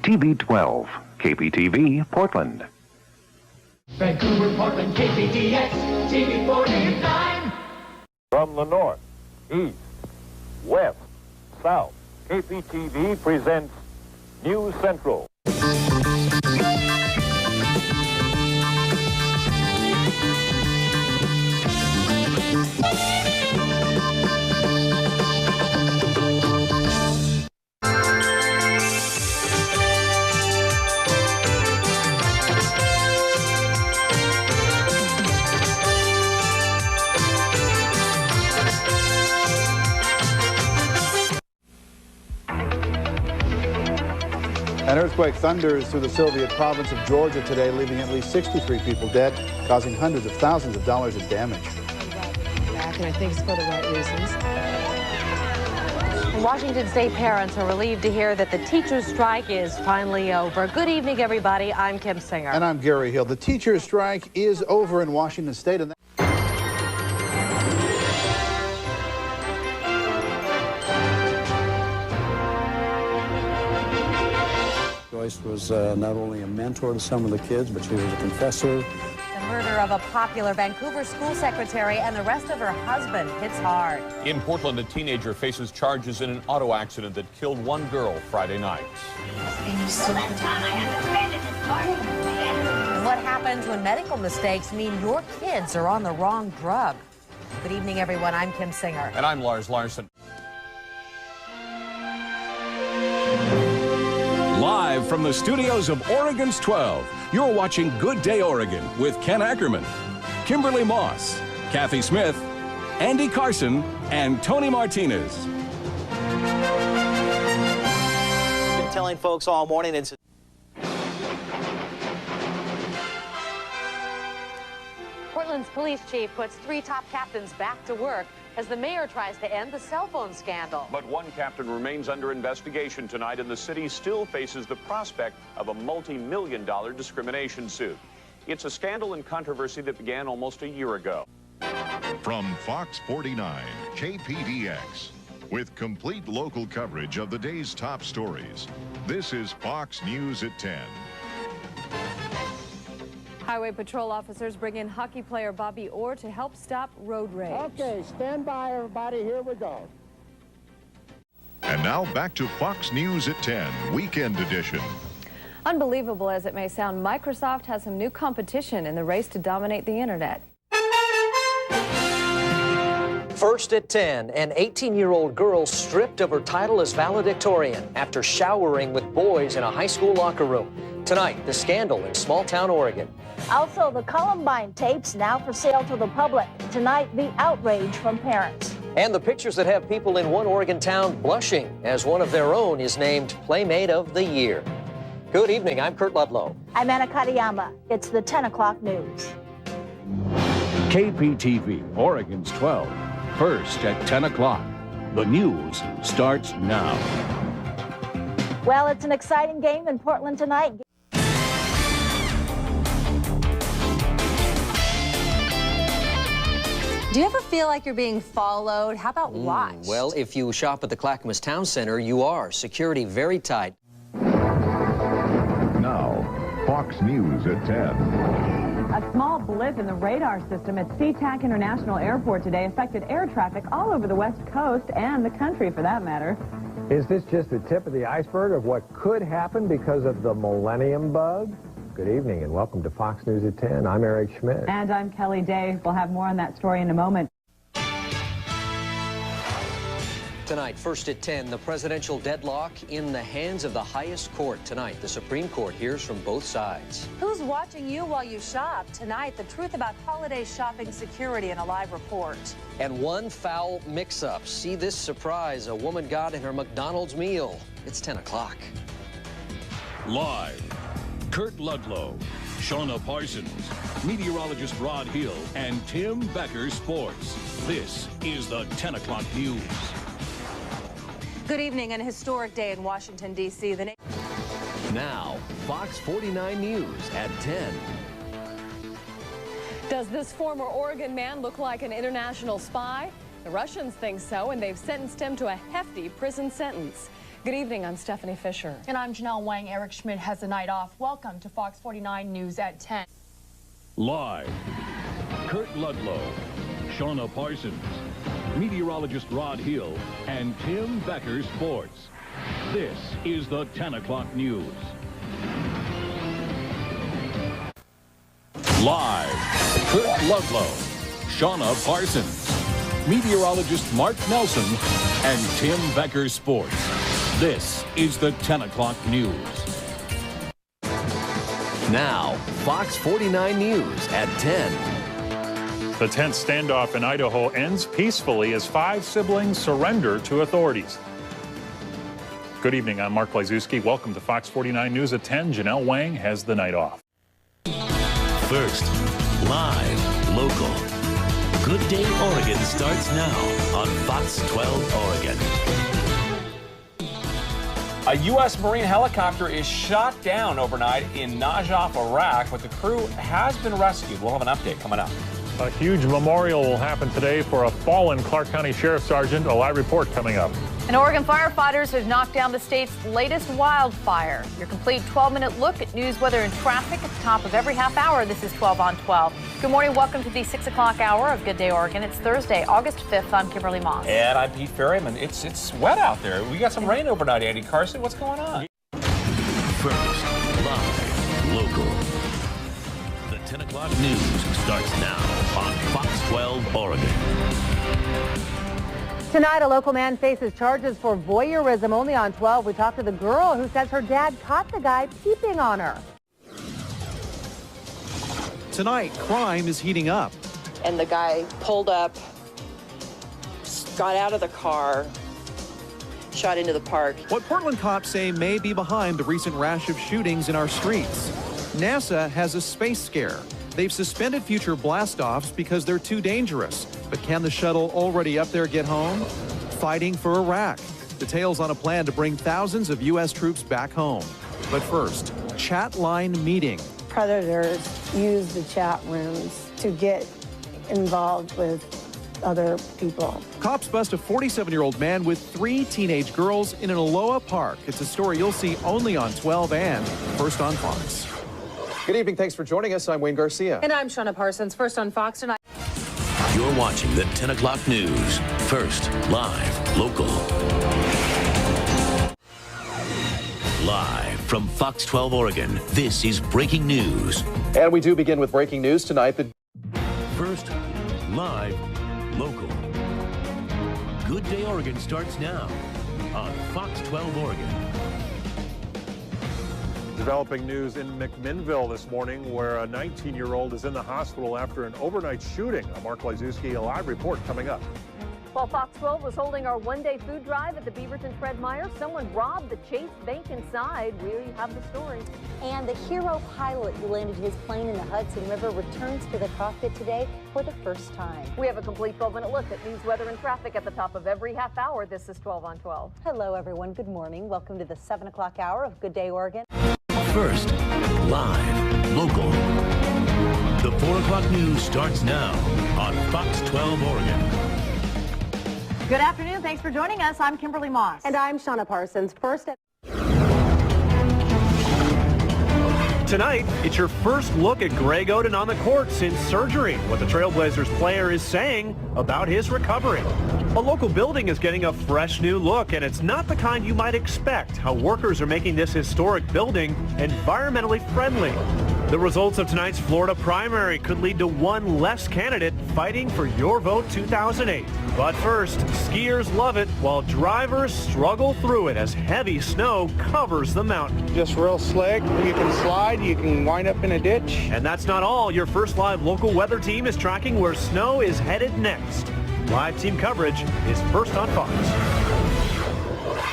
TV12, KPTV, Portland. Vancouver, Portland, KPDX, TV 49. From the north, east, west, south, KPTV presents News Central. An earthquake thunders through the Soviet province of Georgia today, leaving at least 63 people dead, causing hundreds of thousands of dollars of damage. Back, and I think it's for the right reasons. Washington State parents are relieved to hear that the teachers' strike is finally over. Good evening, everybody. I'm Kim Singer. And I'm Gary Hill. The teachers' strike is over in Washington State. And Joyce was not only a mentor to some of the kids, but she was a confessor. The murder of a popular Vancouver school secretary and the rest of her husband hits hard. In Portland, a teenager faces charges in an auto accident that killed one girl Friday night. What happens when medical mistakes mean your kids are on the wrong drug? Good evening, everyone. I'm Kim Singer. And I'm Lars Larson. Live from the studios of Oregon's 12, you're watching Good Day Oregon with Ken Ackerman, Kimberly Moss, Kathy Smith, Andy Carson, and Tony Martinez. Been telling folks all morning it's Portland's police chief puts 3 top captains back to work as the mayor tries to end the cell phone scandal. But one captain remains under investigation tonight, and the city still faces the prospect of a multi-million-dollar discrimination suit. It's a scandal and controversy that began almost a year ago. From Fox 49, KPDX, with complete local coverage of the day's top stories, this is Fox News at 10. Highway patrol officers bring in hockey player Bobby Orr to help stop road rage. Okay, stand by, everybody. Here we go. And now back to Fox News at 10, Weekend Edition. Unbelievable as it may sound, Microsoft has some new competition in the race to dominate the internet. first at 10. An 18-year-old girl stripped of her title as valedictorian after showering with boys in a high school locker room. Tonight, the scandal in small-town Oregon. Also, the Columbine tapes now for sale to the public. Tonight, the outrage from parents. And the pictures that have people in one Oregon town blushing as one of their own is named Playmate of the Year. Good evening, I'm Kurt Ludlow. I'm Anna Katayama. It's the 10 o'clock news. KPTV, Oregon's 12, first at 10 o'clock. The news starts now. Well, it's an exciting game in Portland tonight. Do you ever feel like you're being followed? How about watched? Well, if you shop at the Clackamas Town Center, you are. Security very tight. Now, Fox News at 10. A small blip in the radar system at SeaTac International Airport today affected air traffic all over the West Coast and the country, for that matter. Is this just the tip of the iceberg of what could happen because of the millennium bug? Good evening and welcome to Fox News at 10. I'm Eric Schmidt. And I'm Kelly Day. We'll have more on that story in a moment. Tonight, first at 10, the presidential deadlock in the hands of the highest court. Tonight, the Supreme Court hears from both sides. Who's watching you while you shop? Tonight, the truth about holiday shopping security in a live report. And one foul mix-up. See this surprise a woman got in her McDonald's meal. It's 10 o'clock. Live, Kurt Ludlow, Shauna Parsons, meteorologist Rod Hill, and Tim Becker Sports. This is the 10 o'clock news. Good evening. An historic day in Washington, D.C. Now, Fox 49 News at 10. Does this former Oregon man look like an international spy? The Russians think so, and they've sentenced him to a hefty prison sentence. Good evening, I'm Stephanie Fisher. And I'm Janelle Wang. Eric Schmidt has the night off. Welcome to Fox 49 News at 10. Live, Kurt Ludlow, Shauna Parsons, meteorologist Rod Hill, and Tim Becker Sports. This is the 10 o'clock news. Live, Kurt Ludlow, Shauna Parsons, meteorologist Mark Nelson, and Tim Becker Sports. This is the 10 o'clock news. Now, Fox 49 News at 10. The tense standoff in Idaho ends peacefully as 5 siblings surrender to authorities. Good evening, I'm Mark Blazewski. Welcome to Fox 49 News at 10. Janelle Wang has the night off. First, live, local. Good Day Oregon starts now on Fox 12 Oregon. A U.S. Marine helicopter is shot down overnight in Najaf, Iraq, but the crew has been rescued. We'll have an update coming up. A huge memorial will happen today for a fallen Clark County Sheriff Sergeant. A live report coming up. And Oregon firefighters have knocked down the state's latest wildfire. Your complete 12-minute look at news, weather, and traffic at the top of every half hour. This is 12 on 12. Good morning. Welcome to the 6 o'clock hour of Good Day Oregon. It's Thursday, August 5th. I'm Kimberly Moss. And I'm Pete Ferryman. It's wet out there. We got some rain overnight, Andy Carson. What's going on? First, live, local. The 10 o'clock news starts now on Fox 12 Oregon. Tonight, a local man faces charges for voyeurism. Only on 12, we talked to the girl who says her dad caught the guy peeping on her. Tonight, crime is heating up. And the guy pulled up, got out of the car, shot into the park. What Portland cops say may be behind the recent rash of shootings in our streets. NASA has a space scare. They've suspended future blast-offs because they're too dangerous. But can the shuttle already up there get home? Fighting for Iraq. Details on a plan to bring thousands of U.S. troops back home. But first, chat line meeting. Predators use the chat rooms to get involved with other people. Cops bust a 47-year-old man with 3 teenage girls in an Aloha park. It's a story you'll see only on 12 and first on Fox. Good evening. Thanks for joining us. I'm Wayne Garcia. And I'm Shauna Parsons. First on Fox tonight. You're watching the 10 o'clock news. First, live, local. Live from Fox 12 Oregon, this is breaking news. And we do begin with breaking news tonight. First, live, local. Good Day Oregon starts now on Fox 12 Oregon. Developing news in McMinnville this morning, where a 19-year-old is in the hospital after an overnight shooting. Mark Blazewski, a live report coming up. While Fox 12 was holding our one-day food drive at the Beaverton Fred Meyer, someone robbed the Chase Bank inside. We have the story. And the hero pilot who landed his plane in the Hudson River returns to the cockpit today for the first time. We have a complete 12-minute look at news, weather, and traffic at the top of every half hour. This is 12 on 12. Hello, everyone. Good morning. Welcome to the 7 o'clock hour of Good Day Oregon. First, live, local. The 4 o'clock news starts now on Fox 12 Oregon. Good afternoon. Thanks for joining us. I'm Kimberly Moss. And I'm Shauna Parsons. First at Tonight, it's your first look at Greg Oden on the court since surgery. What the Trailblazers player is saying about his recovery. A local building is getting a fresh new look, and it's not the kind you might expect. How workers are making this historic building environmentally friendly. The results of tonight's Florida primary could lead to one less candidate fighting for your vote 2008. But first, skiers love it while drivers struggle through it as heavy snow covers the mountain. Just real slick. You can slide, you can wind up in a ditch. And that's not all. Your first live local weather team is tracking where snow is headed next. Live team coverage is first on Fox.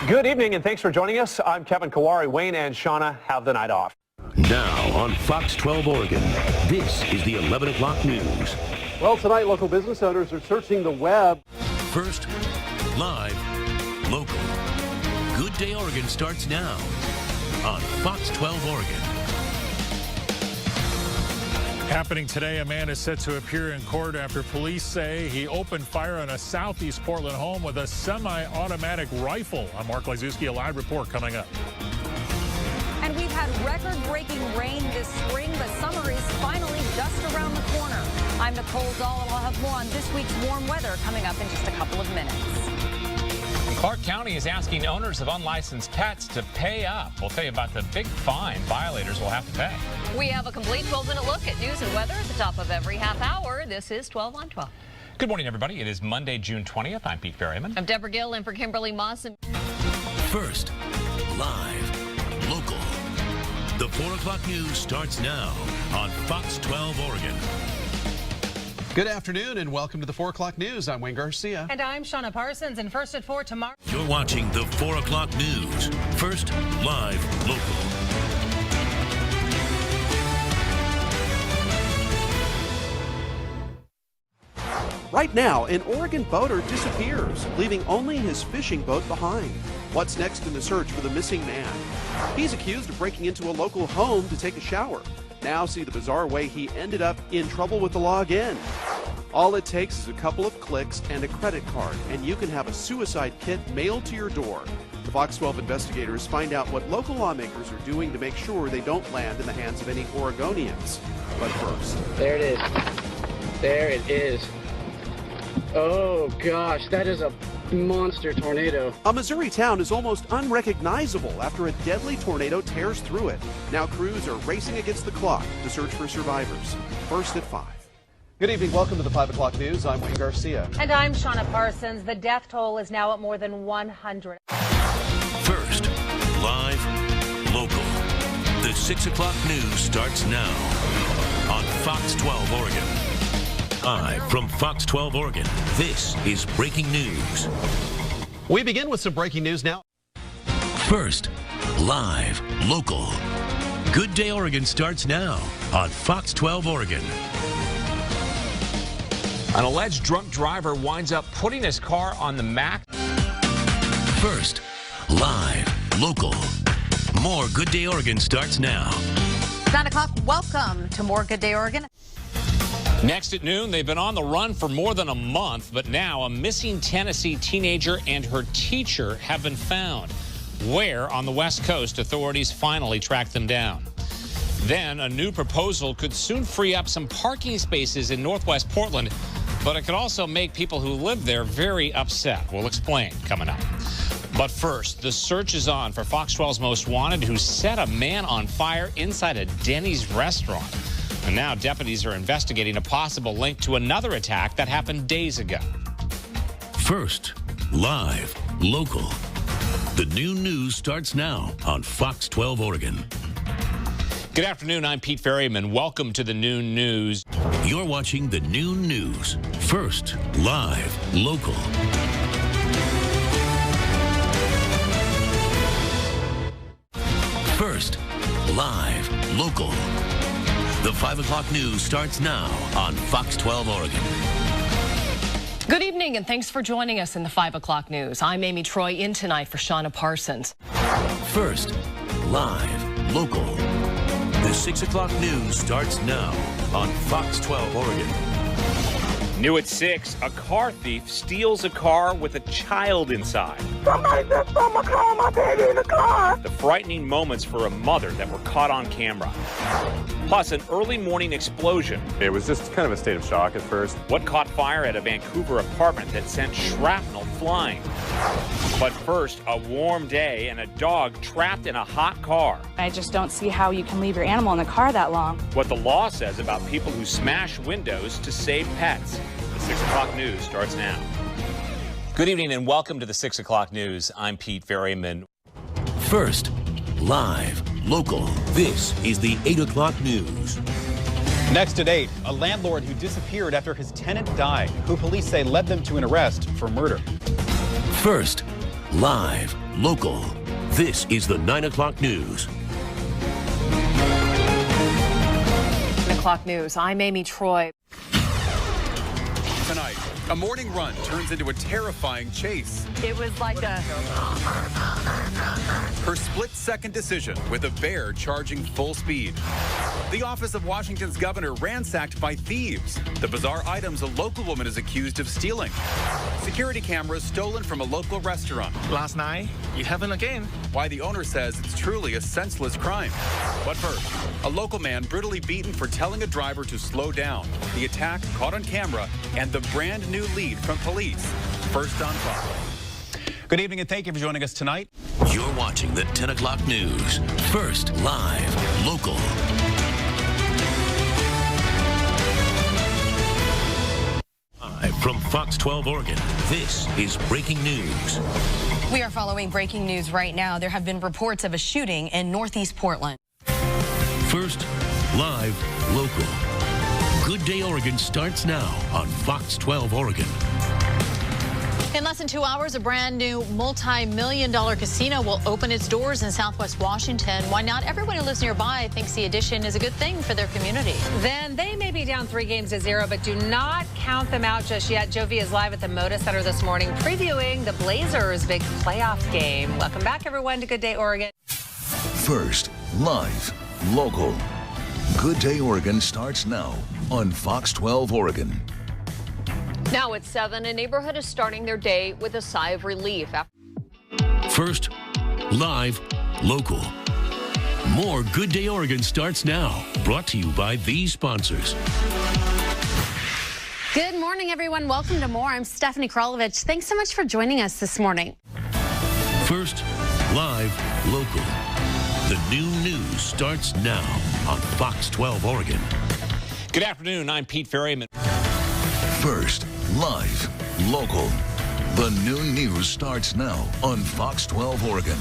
Good evening and thanks for joining us. I'm Kevin Kawari. Wayne and Shauna have the night off. Now on Fox 12 Oregon, this is the 11 o'clock news. Well, tonight, local business owners are searching the web. First, live, local. Good Day Oregon starts now on Fox 12 Oregon. Happening today, a man is set to appear in court after police say he opened fire on a southeast Portland home with a semi-automatic rifle. I'm Mark Lazuski, a live report coming up. And we've had record-breaking rain this spring, but summer is finally just around the corner. I'm Nicole Dahl, and I'll have more on this week's warm weather coming up in just a couple of minutes. Clark County is asking owners of unlicensed pets to pay up. We'll tell you about the big fine violators will have to pay. We have a complete 12-minute look at news and weather at the top of every half hour. This is 12 on 12. Good morning, everybody. It is Monday, June 20th. I'm Pete Ferryman. I'm Deborah Gill in for Kimberly Moss. First, live, local. The 4 o'clock news starts now on Fox 12 Oregon. Good afternoon and welcome to the 4 o'clock news. I'm Wayne Garcia. And I'm Shauna Parsons, and first at 4 tomorrow. You're watching the 4 o'clock news. First, live, local. Right now, an Oregon boater disappears, leaving only his fishing boat behind. What's next in the search for the missing man? He's accused of breaking into a local home to take a shower. Now see the bizarre way he ended up in trouble with the law again. All it takes is a couple of clicks and a credit card, and you can have a suicide kit mailed to your door. The Fox 12 investigators find out what local lawmakers are doing to make sure they don't land in the hands of any Oregonians. But first. There it is. There it is. Oh gosh, that is a monster tornado. A Missouri town is almost unrecognizable after a deadly tornado tears through it. Now crews are racing against the clock to search for survivors. First at 5. Good evening. Welcome to the 5 o'clock news. I'm Wayne Garcia. And I'm Shauna Parsons. The death toll is now at more than 100. First, live, local. The 6 o'clock news starts now on Fox 12 Oregon. Live from Fox 12 Oregon, this is breaking news. We begin with some breaking news now. First, live, local. Good Day Oregon starts now on Fox 12 Oregon. An alleged drunk driver winds up putting his car on the Mac. First, live, local. More Good Day Oregon starts now. 9 o'clock, welcome to more Good Day Oregon. Next at noon, they've been on the run for more than a month, but now a missing Tennessee teenager and her teacher have been found. Where on the West Coast, authorities finally tracked them down. Then a new proposal could soon free up some parking spaces in Northwest Portland, but it could also make people who live there very upset. We'll explain coming up. But first, the search is on for Fox 12's Most Wanted, who set a man on fire inside a Denny's restaurant. And now deputies are investigating a possible link to another attack that happened days ago. First, live, local. The new news starts now on Fox 12 Oregon. Good afternoon, I'm Pete Ferryman. Welcome to the noon news. You're watching the noon news. First, live, local. First, live, local. The 5 o'clock news starts now on Fox 12 Oregon. Good evening, and thanks for joining us in the 5 o'clock news. I'm Amy Troy, in tonight for Shauna Parsons. First, live, local. The 6 o'clock news starts now on Fox 12 Oregon. New at 6, a car thief steals a car with a child inside. Somebody just stole my car, my baby in the car. The frightening moments for a mother that were caught on camera. Plus, an early morning explosion. It was just kind of a state of shock at first. What caught fire at a Vancouver apartment that sent shrapnel flying? But first, a warm day and a dog trapped in a hot car. I just don't see how you can leave your animal in the car that long. What the law says about people who smash windows to save pets. The 6 o'clock news starts now. Good evening and welcome to the 6 o'clock news. I'm Pete Ferryman. First, live, local. This is the 8 o'clock news. Next at 8, a landlord who disappeared after his tenant died, who police say led them to an arrest for murder. First, live, local. This is the 9 o'clock news. 9 o'clock news. I'm Amy Troy. Tonight, A morning run turns into a terrifying chase. It was like a... Her split-second decision with a bear charging full speed. The office of Washington's governor ransacked by thieves. The bizarre items a local woman is accused of stealing. Security cameras stolen from a local restaurant. Last night, it happened again. Why the owner says it's truly a senseless crime. But first, a local man brutally beaten for telling a driver to slow down. The attack caught on camera and the brand new lead from police. First on Fox. Good evening and thank you for joining us tonight. You're watching the 10 o'clock news. First, live, local. Live from Fox 12 Oregon, this is breaking news. We are following breaking news right now. There have been reports of a shooting in Northeast Portland. First, live, local. Good Day Oregon starts now on Fox 12 Oregon. In less than 2 hours, a brand new multi-million-dollar casino will open its doors in Southwest Washington. Why not everyone who lives nearby thinks the addition is a good thing for their community. Then they may be down 3-0, but do not count them out just yet. Jovi is live at the Moda Center this morning previewing the Blazers' big playoff game. Welcome back, everyone, to Good Day Oregon. First, live, local. Good Day Oregon starts now on Fox 12 Oregon. Now it's 7. A neighborhood is starting their day with a sigh of relief. First, live, local. More Good Day Oregon starts now. Brought to you by these sponsors. Good morning, everyone. Welcome to more. I'm Stephanie Kralovich. Thanks so much for joining us this morning. First, live, local. The new news starts now on Fox 12 Oregon. Good afternoon. I'm Pete Ferryman. First, live, local. The new news starts now on Fox 12 Oregon.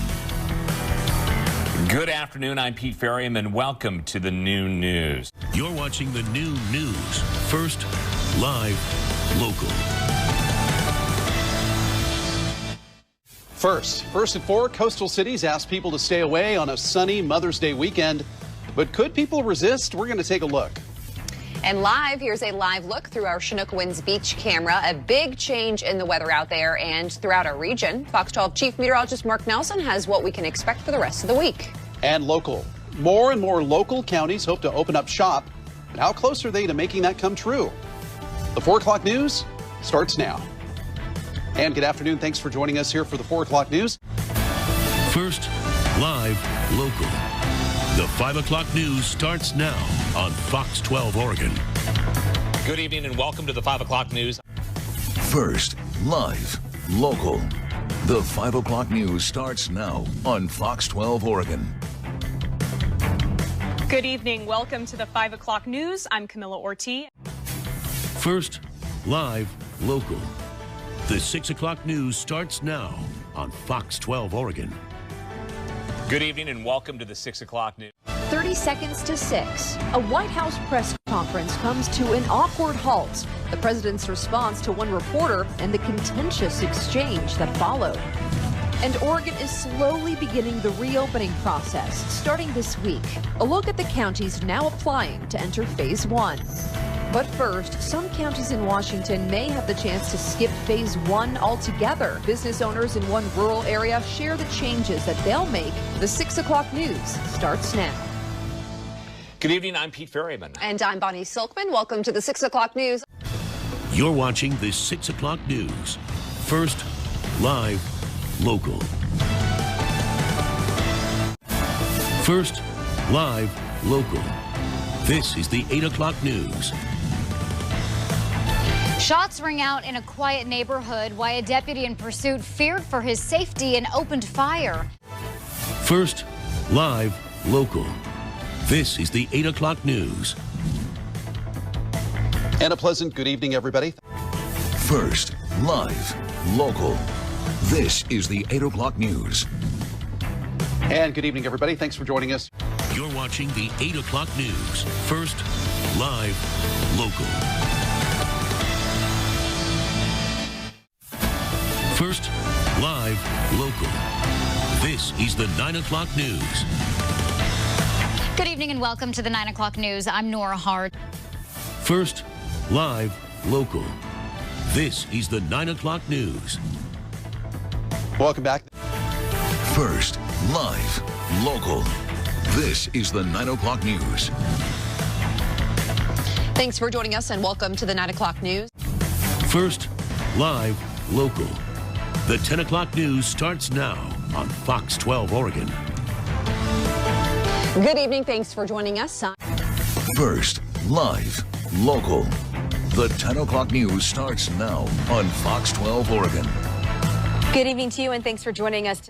Good afternoon. I'm Pete Ferryman. Welcome to the new news. You're watching the new news. First, live, local. First at 4, coastal cities ask people to stay away on a sunny Mother's Day weekend. But could people resist? We're going to take a look. And live, here's a live look through our Chinook Winds beach camera. A big change in the weather out there and throughout our region. Fox 12 Chief Meteorologist Mark Nelson has what we can expect for the rest of the week. And local. More and more local counties hope to open up shop. But how close are they to making that come true? The 4 o'clock news starts now. And good afternoon. Thanks for joining us here for the 4 o'clock news. First, live, local. The 5 o'clock news starts now on Fox 12 Oregon. Good evening and welcome to the 5 o'clock news. First, live, local. The 5 o'clock news starts now on Fox 12 Oregon. Good evening. Welcome to the 5 o'clock news. I'm Camilla Ortiz. First, live, local. The 6 o'clock news starts now on Fox 12 Oregon. Good evening and welcome to the 6 o'clock news. 30 seconds to 6. A White House press conference comes to an awkward halt. The president's response to one reporter and the contentious exchange that followed. And Oregon is slowly beginning the reopening process, starting this week. A look at the counties now applying to enter phase 1. But first, some counties in Washington may have the chance to skip phase 1 altogether. Business owners in one rural area share the changes that they'll make. The 6 o'clock news starts now. Good evening. I'm Pete Ferryman. And I'm Bonnie Silkman. Welcome to the 6 o'clock news. You're watching the 6 o'clock news. First, live, local. First, live, local. This is the 8 o'clock news. Shots ring out in a quiet neighborhood while a deputy in pursuit feared for his safety and opened fire. First, live, local. This is the 8 o'clock news. And a pleasant good evening, everybody. First, live, local. This is the 8 o'clock news. And good evening, everybody. Thanks for joining us. You're watching the 8 o'clock news. First, live, local. First, live, local. This is the 9 o'clock news. Good evening and welcome to the 9 o'clock news. I'm Nora Hart. First, live, local. This is the 9 o'clock news. Welcome back. First, live, local. This is the 9 o'clock news. Thanks for joining us and welcome to the 9 o'clock news. First, live, local. The 10 o'clock news starts now on Fox 12 Oregon. Good evening. Thanks for joining us. First, live, local. The 10 o'clock news starts now on Fox 12 Oregon. Good evening to you and thanks for joining us.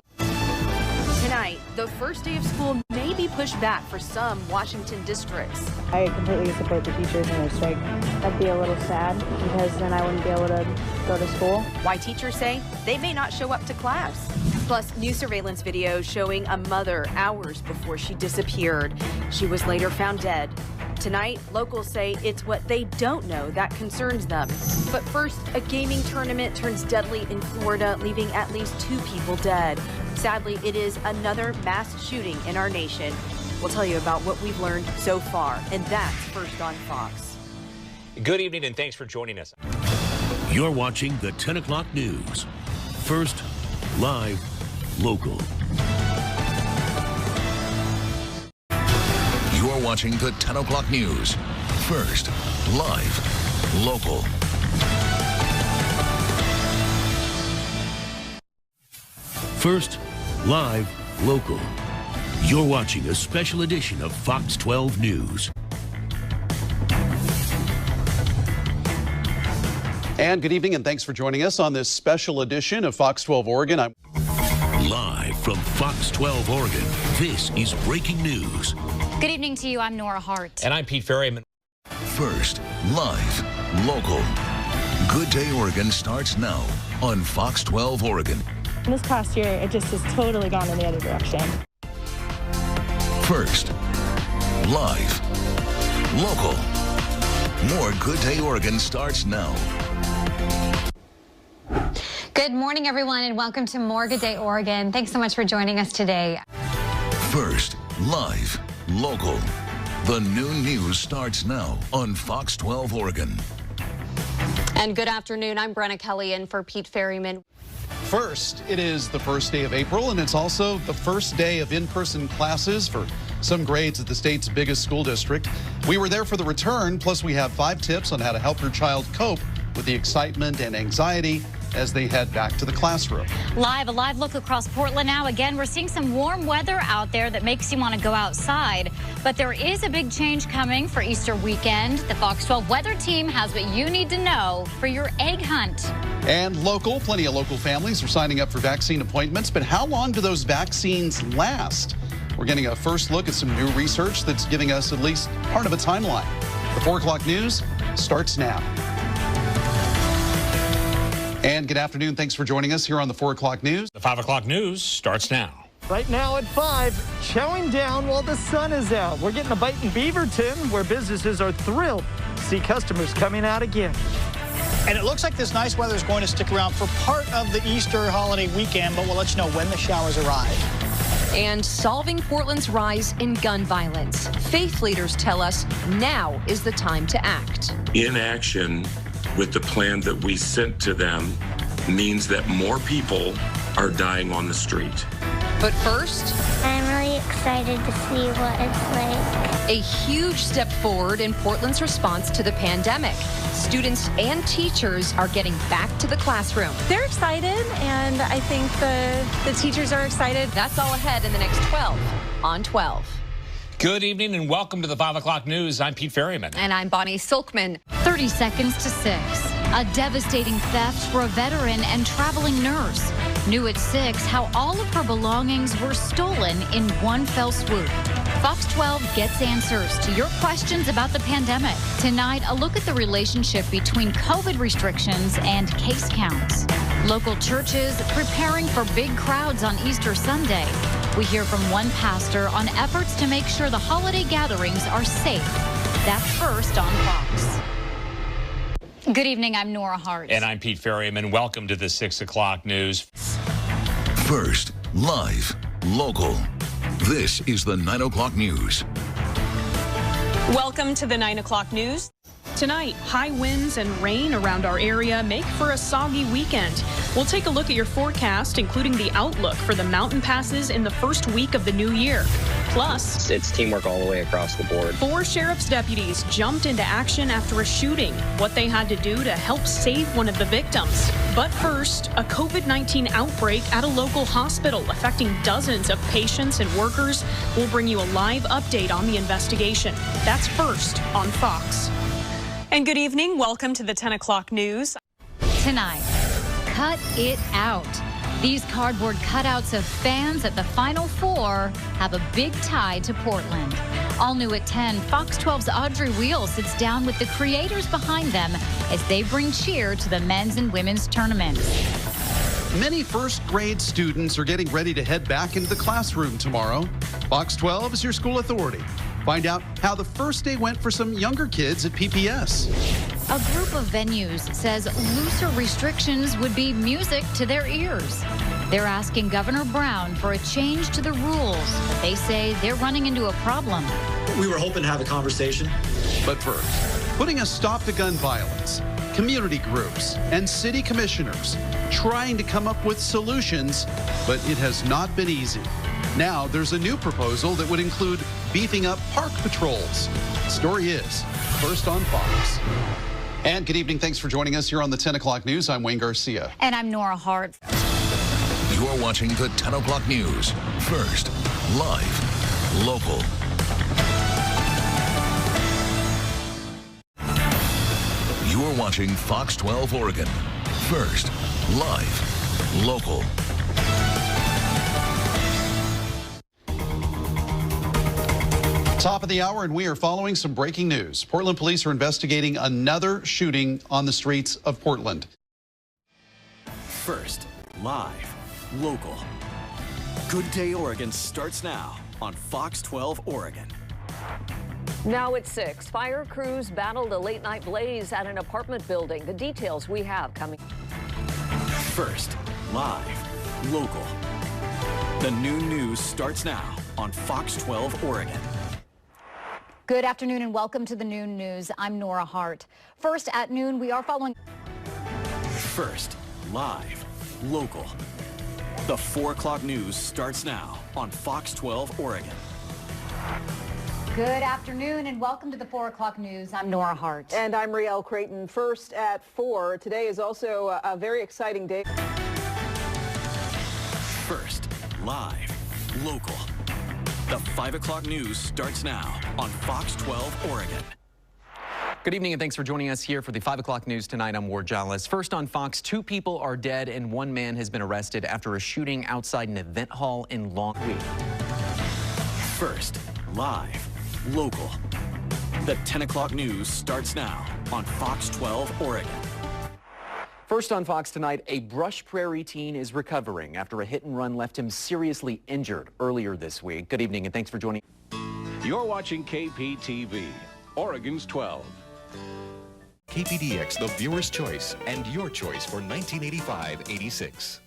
Tonight, the first day of school may be pushed back for some Washington districts. I completely support the teachers in their strike. That'd be a little sad because then I wouldn't be able to go to school. Why teachers say they may not show up to class. Plus, new surveillance video showing a mother hours before she disappeared. She was later found dead. Tonight, locals say it's what they don't know that concerns them. But first, a gaming tournament turns deadly in Florida, leaving at least 2 people dead. Sadly, it is another mass shooting in our nation. We'll tell you about what we've learned so far, and that's First on Fox. Good evening and thanks for joining us. You're watching the 10 o'clock news. First, live, local. You're watching the 10 o'clock news. First, live, local. First, live, local. You're watching a special edition of Fox 12 News. And good evening, and thanks for joining us on this special edition of Fox 12 Oregon. I'm live from Fox 12 Oregon. This is breaking news. Good evening to you. I'm Nora Hart. And I'm Pete Ferryman. First, live, local. Good Day Oregon starts now on Fox 12 Oregon. This past year, it just has totally gone in the other direction. First, live, local. More Good Day Oregon starts now. Good morning, everyone, and welcome to more Good Day Oregon. Thanks so much for joining us today. First, live, local. The noon news starts now on Fox 12 Oregon. And good afternoon. I'm Brenna Kelly in for Pete Ferryman. First, it is the first day of April, and it's also the first day of in-person classes for some grades at the state's biggest school district. We were there for the return, plus we have 5 tips on how to help your child cope with the excitement and anxiety as they head back to the classroom. A live look across Portland now. Again, we're seeing some warm weather out there that makes you want to go outside. But there is a big change coming for Easter weekend. The Fox 12 weather team has what you need to know for your egg hunt. And local, plenty of local families are signing up for vaccine appointments. But how long do those vaccines last? We're getting a first look at some new research that's giving us at least part of a timeline. The 4 o'clock news starts now. And good afternoon. Thanks for joining us here on the 4 o'clock news. The 5 o'clock news starts now. Right now at 5, chowing down while the sun is out. We're getting a bite in Beaverton, where businesses are thrilled to see customers coming out again. And it looks like this nice weather is going to stick around for part of the Easter holiday weekend, but we'll let you know when the showers arrive. And solving Portland's rise in gun violence. Faith leaders tell us now is the time to act. Inaction with the plan that we sent to them means that more people are dying on the street. But first, I'm really excited to see what it's like. A huge step forward in Portland's response to the pandemic. Students and teachers are getting back to the classroom. They're excited, and I think the teachers are excited. That's all ahead in the next 12 on 12. Good evening and welcome to the 5 o'clock news. I'm Pete Ferryman. And I'm Bonnie Silkman. 30 seconds to 6. A devastating theft for a veteran and traveling nurse. New at 6, how all of her belongings were stolen in one fell swoop. Fox 12 gets answers to your questions about the pandemic. Tonight, a look at the relationship between COVID restrictions and case counts. Local churches preparing for big crowds on Easter Sunday. We hear from one pastor on efforts to make sure the holiday gatherings are safe. That's first on Fox. Good evening, I'm Nora Hart. And I'm Pete Ferryman. Welcome to the 6 o'clock news. First, live, local. This is the 9 o'clock news. Welcome to the 9 o'clock news. Tonight, high winds and rain around our area make for a soggy weekend. We'll take a look at your forecast, including the outlook for the mountain passes in the first week of the new year. Plus, it's teamwork all the way across the board. 4 sheriff's deputies jumped into action after a shooting, what they had to do to help save one of the victims. But first, a COVID-19 outbreak at a local hospital affecting dozens of patients and workers. We'll bring you a live update on the investigation. That's first on Fox. And good evening. Welcome to the 10 o'clock news. Tonight, cut it out. These cardboard cutouts of fans at the Final Four have a big tie to Portland. All new at 10, Fox 12's Audrey Wheel sits down with the creators behind them as they bring cheer to the men's and women's tournaments. Many first grade students are getting ready to head back into the classroom tomorrow. Fox 12 is your school authority. Find out how the first day went for some younger kids at PPS. A group of venues says looser restrictions would be music to their ears. They're asking Governor Brown for a change to the rules. But they say they're running into a problem. We were hoping to have a conversation. But first, putting a stop to gun violence, community groups, and city commissioners trying to come up with solutions, but it has not been easy. Now there's a new proposal that would include beefing up park patrols. The story is first on Fox. And good evening. Thanks for joining us here on the 10 o'clock news. I'm Wayne Garcia. And I'm Nora Hart. You're watching the 10 o'clock news. First, live, local. You're watching Fox 12 Oregon. First, live, local. Top of the hour, and we are following some breaking news. Portland police are investigating another shooting on the streets of Portland. First, live, local. Good Day Oregon starts now on Fox 12 Oregon. Now at 6, fire crews battled a late-night blaze at an apartment building. The details we have coming. First, live, local. The noon news starts now on Fox 12 Oregon. Good afternoon and welcome to the noon news. I'm Nora Hart. First at noon, we are following. First, live, local. The 4 o'clock news starts now on Fox 12 Oregon. Good afternoon and welcome to the 4 o'clock news. I'm Nora Hart. And I'm Rielle Creighton. First at 4. Today is also a very exciting day. First, live, local. The 5 o'clock news starts now on Fox 12 Oregon. Good evening and thanks for joining us here for the 5 o'clock news tonight. I'm Ward Jollis. First on Fox, 2 people are dead and 1 man has been arrested after a shooting outside an event hall in Longweek. First, live, local. The 10 o'clock news starts now on Fox 12 Oregon. First on Fox tonight, a Brush Prairie teen is recovering after a hit and run left him seriously injured earlier this week. Good evening and thanks for joining. You're watching KPTV, Oregon's 12. KPDX, the viewer's choice, and your choice for 1985-86.